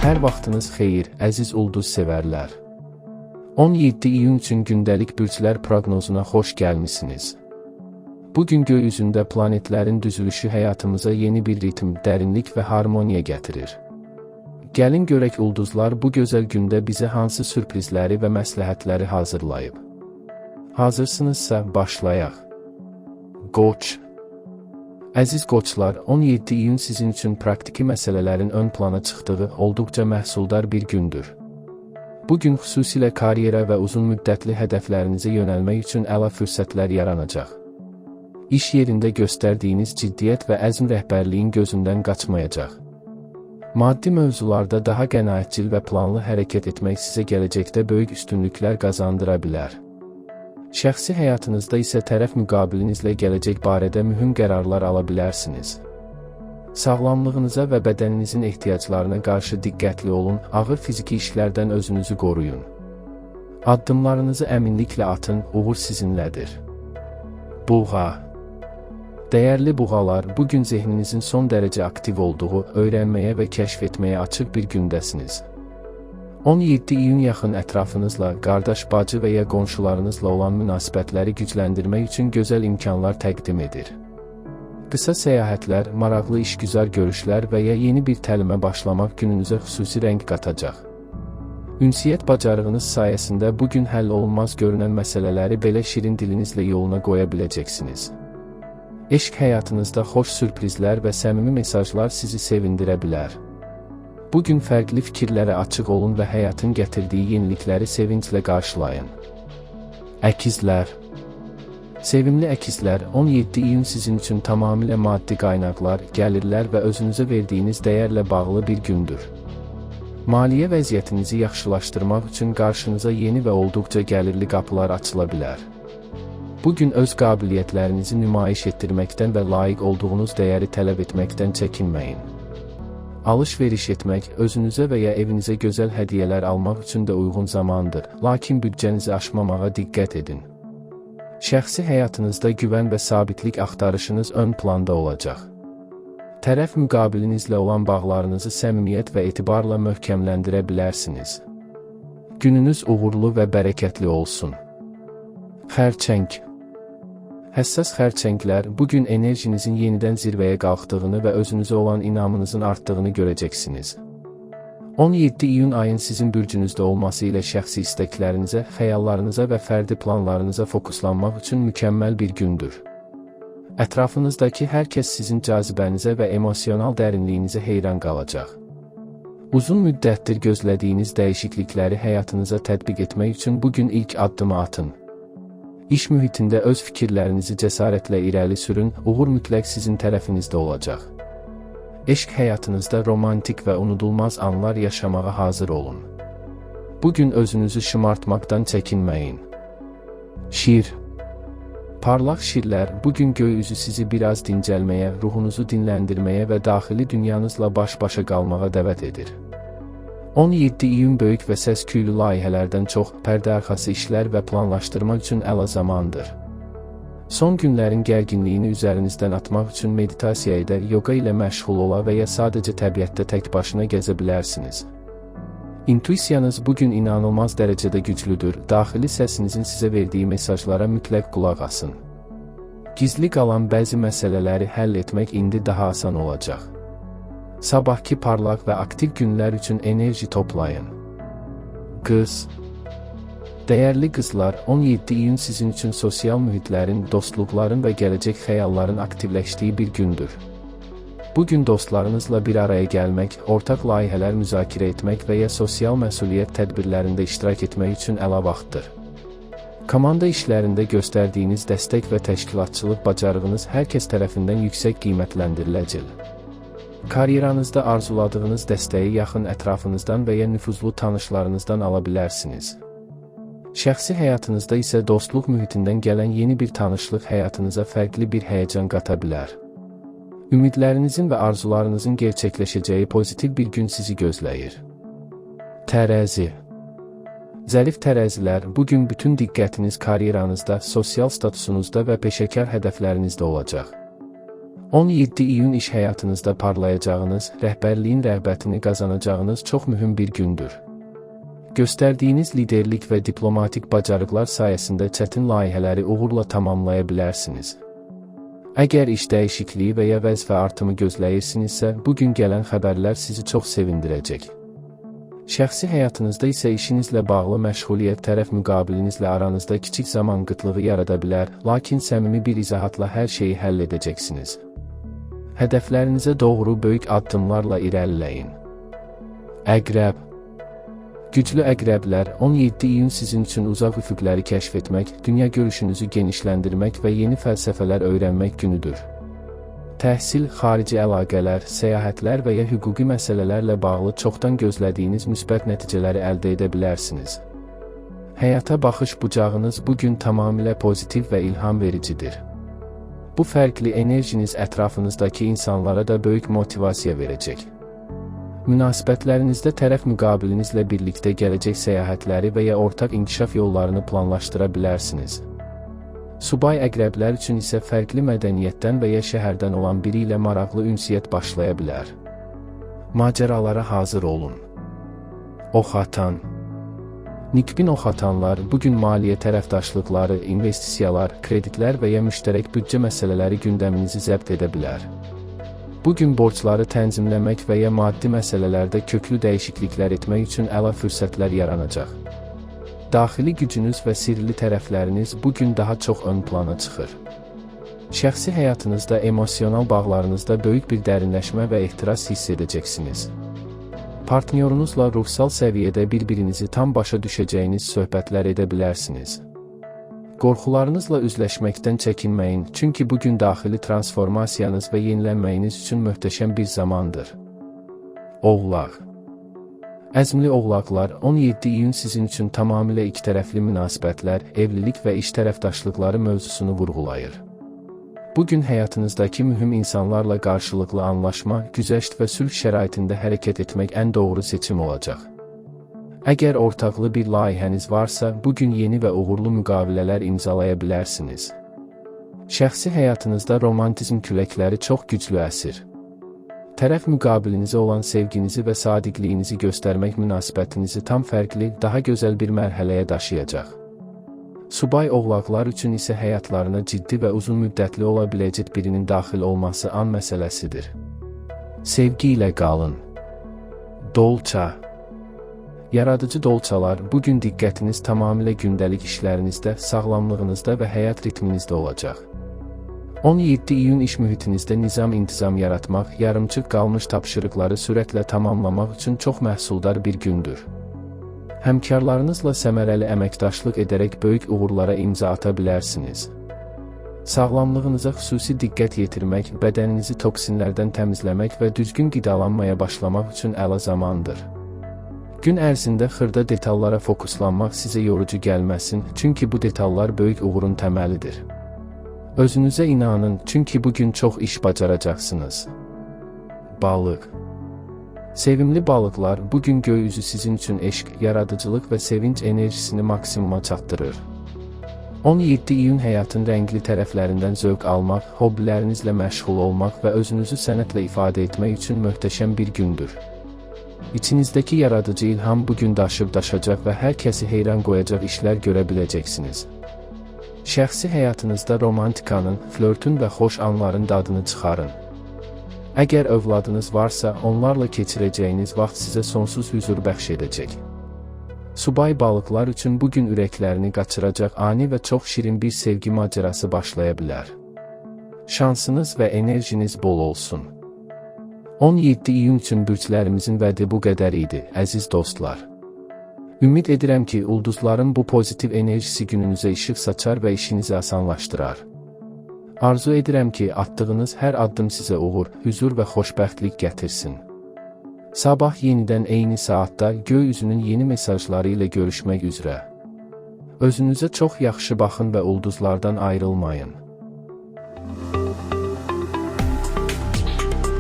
Hər vaxtınız xeyir, əziz ulduz sevərlər. 17 iyun üçün gündəlik bürclər proqnozuna xoş gəlmisiniz. Bugün göy üzündə planetlərin düzülüşü həyatımıza yeni bir ritm, dərinlik və harmoniya gətirir. Gəlin görək ulduzlar bu gözəl gündə bizə hansı sürprizləri və məsləhətləri hazırlayıb. Hazırsınızsa başlayaq. Qoç. Əziz qoçlar, 17 iyun sizin üçün praktiki məsələlərin ön plana çıxdığı olduqca məhsuldar bir gündür. Bugün xüsusilə karyera və uzun müddətli hədəflərinizə yönəlmək üçün əla fürsətlər yaranacaq. İş yerində göstərdiyiniz ciddiyyət və əzm rəhbərliyin gözündən qaçmayacaq. Maddi mövzularda daha qənaətcil və planlı hərəkət etmək sizə gələcəkdə böyük üstünlüklər qazandıra bilər. Şəxsi həyatınızda isə tərəf müqabilinizlə gələcək barədə mühüm qərarlar ala bilərsiniz. Sağlamlığınıza və bədəninizin ehtiyaclarına qarşı diqqətli olun, ağır fiziki işlərdən özünüzü qoruyun. Addımlarınızı əminliklə atın, uğur sizinlədir. Buğa. Dəyərli buğalar, bugün zehninizin son dərəcə aktiv olduğu, öyrənməyə və kəşf etməyə açıq bir gündəsiniz. 17 iyun yaxın ətrafınızla, qardaş, bacı və ya qonşularınızla olan münasibətləri gücləndirmək üçün gözəl imkanlar təqdim edir. Qısa səyahətlər, maraqlı işgüzar görüşlər və ya yeni bir təlimə başlamaq gününüzə xüsusi rəng qatacaq. Ünsiyyət bacarığınız sayəsində bugün həll olunmaz görünən məsələləri belə şirin dilinizlə yoluna qoya biləcəksiniz. Eşq həyatınızda xoş sürprizlər və səmimi mesajlar sizi sevindirə bilər. Bugün fərqli fikirlərə açıq olun və həyatın gətirdiyi yenilikləri sevinclə qarşılayın. Əkizlər. Sevimli əkizlər, 17 iyun sizin üçün tamamilə maddi qaynaqlar, gəlirlər və özünüzə verdiyiniz dəyərlə bağlı bir gündür. Maliyyə vəziyyətinizi yaxşılaşdırmaq üçün qarşınıza yeni və olduqca gəlirli qapılar açıla bilər. Bugün öz qabiliyyətlərinizi nümayiş etdirməkdən və layiq olduğunuz dəyəri tələb etməkdən çəkinməyin. Alış-veriş etmək, özünüzə və ya evinizə gözəl hədiyyələr almaq üçün də uyğun zamandır, lakin büdcənizi aşmamağa diqqət edin. Şəxsi həyatınızda güvən və sabitlik axtarışınız ön planda olacaq. Tərəf müqabilinizlə olan bağlarınızı səmimiyyət və etibarla möhkəmləndirə bilərsiniz. Gününüz uğurlu və bərəkətli olsun. Xərçəng. Həssas xərçənglər, bugün enerjinizin yenidən zirvəyə qalxdığını və özünüzə olan inamınızın artdığını görəcəksiniz. 17 iyun ayın sizin bürcünüzdə olması ilə şəxsi istəklərinizə, xəyallarınıza və fərdi planlarınıza fokuslanmaq üçün mükəmməl bir gündür. Ətrafınızdakı hər kəs sizin cazibənizə və emosional dərinliyinizə heyran qalacaq. Uzun müddətdir gözlədiyiniz dəyişiklikləri həyatınıza tətbiq etmək üçün bugün ilk addımı atın. İş mühitində öz fikirlərinizi cəsarətlə irəli sürün, uğur mütləq sizin tərəfinizdə olacaq. Eşq həyatınızda romantik və unudulmaz anlar yaşamağa hazır olun. Bugün özünüzü şımartmaqdan çəkinməyin. Şir. Parlaq şirlər, bugün göy üzü sizi biraz dincəlməyə, ruhunuzu dinləndirməyə və daxili dünyanızla baş-başa qalmağa dəvət edir. 17 iyun böyük və səs-küylü layihələrdən çox, pərdə arxası işlər və planlaşdırmaq üçün əla zamandır. Son günlərin gərginliyini üzərinizdən atmaq üçün meditasiya edə, yoga ilə məşğul ola və ya sadəcə təbiətdə tək başına gəzə bilərsiniz. İntuisiyanız bugün inanılmaz dərəcədə güclüdür, daxili səsinizin sizə verdiyi mesajlara mütləq qulaq asın. Gizli qalan bəzi məsələləri həll etmək indi daha asan olacaq. Sabahki parlaq və aktiv günlər üçün enerji toplayın. Qız. Dəyərli qızlar, 17 iyun sizin üçün sosial mühitlərin, dostluqların və gələcək xəyalların aktivləşdiyi bir gündür. Bugün dostlarınızla bir araya gəlmək, ortaq layihələr müzakirə etmək və ya sosial məsuliyyət tədbirlərində iştirak etmək üçün əla vaxtdır. Komanda işlərində göstərdiyiniz dəstək və təşkilatçılıq bacarığınız hər kəs tərəfindən yüksək qiymətləndiriləcək. Karyeranızda arzuladığınız dəstəyi yaxın ətrafınızdan və ya nüfuzlu tanışlarınızdan ala bilərsiniz. Şəxsi həyatınızda isə dostluq mühitindən gələn yeni bir tanışlıq həyatınıza fərqli bir həyəcan qata bilər. Ümidlərinizin və arzularınızın gerçəkləşəcəyi pozitiv bir gün sizi gözləyir. Tərəzi. Zərif tərəzilər, bugün bütün diqqətiniz karyeranızda, sosial statusunuzda və peşəkar hədəflərinizdə olacaq. 17 iyun iş həyatınızda parlayacağınız, rəhbərliyin rəğbətini qazanacağınız çox mühüm bir gündür. Göstərdiyiniz liderlik və diplomatik bacarıqlar sayəsində çətin layihələri uğurla tamamlaya bilərsiniz. Əgər iş dəyişikliyi və ya vəzifə artımı gözləyirsinizsə, bugün gələn xəbərlər sizi çox sevindirəcək. Şəxsi həyatınızda isə işinizlə bağlı məşğuliyyət tərəf müqabilinizlə aranızda kiçik zaman qıtlığı yarada bilər, lakin səmimi bir izahatla hər şeyi həll edəcəksiniz. Hədəflərinizə doğru böyük addımlarla irəliləyin. Əqrəb. Güclü əqrəblər, 17 iyun sizin üçün uzaq üfüqləri kəşf etmək, dünya görüşünüzü genişləndirmək və yeni fəlsəfələr öyrənmək günüdür. Təhsil, xarici əlaqələr, səyahətlər və ya hüquqi məsələlərlə bağlı çoxdan gözlədiyiniz müsbət nəticələri əldə edə bilərsiniz. Həyata baxış bucağınız bugün tamamilə pozitiv və ilham vericidir. Bu fərqli enerjiniz ətrafınızdakı insanlara da böyük motivasiya verəcək. Münasibətlərinizdə tərəf müqabilinizlə birlikdə gələcək səyahətləri və ya ortaq inkişaf yollarını planlaşdıra bilərsiniz. Subay əqrəblər üçün isə fərqli mədəniyyətdən və ya şəhərdən olan biri ilə maraqlı ünsiyyət başlaya bilər. Macəralara hazır olun. Ox atan. Nikbin ox atanlar bugün maliyyə tərəfdaşlıqları, investisiyalar, kreditlər və ya müştərək büdcə məsələləri gündəminizi zəbt edə bilər. Bugün borcları tənzimləmək və ya maddi məsələlərdə köklü dəyişikliklər etmək üçün əla fürsətlər yaranacaq. Daxili gücünüz və sirli tərəfləriniz bugün daha çox ön plana çıxır. Şəxsi həyatınızda, emosional bağlarınızda böyük bir dərinləşmə və ehtiras hiss edəcəksiniz. Partnyorunuzla ruhsal səviyyədə bir-birinizi tam başa düşəcəyiniz söhbətlər edə bilərsiniz. Qorxularınızla üzləşməkdən çəkinməyin, çünki bugün daxili transformasiyanız və yenilənməyiniz üçün möhtəşəm bir zamandır. Oğlaq. Əzmli oğlaqlar, 17 iyun sizin üçün tamamilə ikitərəfli münasibətlər, evlilik və iş tərəfdaşlıqları mövzusunu vurğulayır. Bugün həyatınızdakı mühüm insanlarla qarşılıqlı anlaşma, güzəşt və sülh şəraitində hərəkət etmək ən doğru seçim olacaq. Əgər ortaqlı bir layihəniz varsa, bugün yeni və uğurlu müqavilələr imzalaya bilərsiniz. Şəxsi həyatınızda romantizm küləkləri çox güclü əsir. Tərəf müqabilinizə olan sevginizi və sadiqliyinizi göstərmək münasibətinizi tam fərqli, daha gözəl bir mərhələyə daşıyacaq. Subay oğlaqlar üçün isə həyatlarına ciddi və uzun müddətli ola biləcək birinin daxil olması an məsələsidir. Sevgi ilə qalın. Dolça. Yaradıcı dolçalar, bugün diqqətiniz tamamilə gündəlik işlərinizdə, sağlamlığınızda və həyat ritminizdə olacaq. 17 iyun iş mühitinizdə nizam-intizam yaratmaq, yarımçıq qalmış tapşırıqları sürətlə tamamlamaq üçün çox məhsuldar bir gündür. Həmkarlarınızla səmərəli əməkdaşlıq edərək böyük uğurlara imza ata bilərsiniz. Sağlamlığınıza xüsusi diqqət yetirmək, bədəninizi toksinlərdən təmizləmək və düzgün qidalanmaya başlamaq üçün əla zamandır. Gün ərzində xırda detallara fokuslanmaq sizə yorucu gəlməsin, çünki bu detallar böyük uğurun təməlidir. Özünüzə inanın, çünki bugün çox iş bacaracaqsınız. Balıq. Sevimli balıqlar, bugün göy üzü sizin üçün eşq, yaradıcılıq və sevinç enerjisini maksimuma çatdırır. 17 iyun həyatın rəngli tərəflərindən zövq almaq, hobbilərinizlə məşğul olmaq və özünüzü sənətlə ifadə etmək üçün möhtəşəm bir gündür. İçinizdəki yaradıcı ilham bugün daşıb-daşacaq və hər kəsi heyran qoyacaq işlər görə biləcəksiniz. Şəxsi həyatınızda romantikanın, flörtün və xoş anların dadını çıxarın. Əgər övladınız varsa, onlarla keçirəcəyiniz vaxt sizə sonsuz hüzur bəxş edəcək. Subay balıqlar üçün bugün ürəklərini qaçıracaq ani və çox şirin bir sevgi macərası başlaya bilər. Şansınız və enerjiniz bol olsun. 17 iyun üçün bürclərimizin vədi bu qədər idi, əziz dostlar. Ümid edirəm ki, ulduzların bu pozitiv enerjisi gününüzə işıq saçar və işinizi asanlaşdırar. Arzu edirəm ki, atdığınız hər addım sizə uğur, hüzur və xoşbəxtlik gətirsin. Sabah yenidən eyni saatda göy üzünün yeni mesajları ilə görüşmək üzrə. Özünüzə çox yaxşı baxın və ulduzlardan ayrılmayın.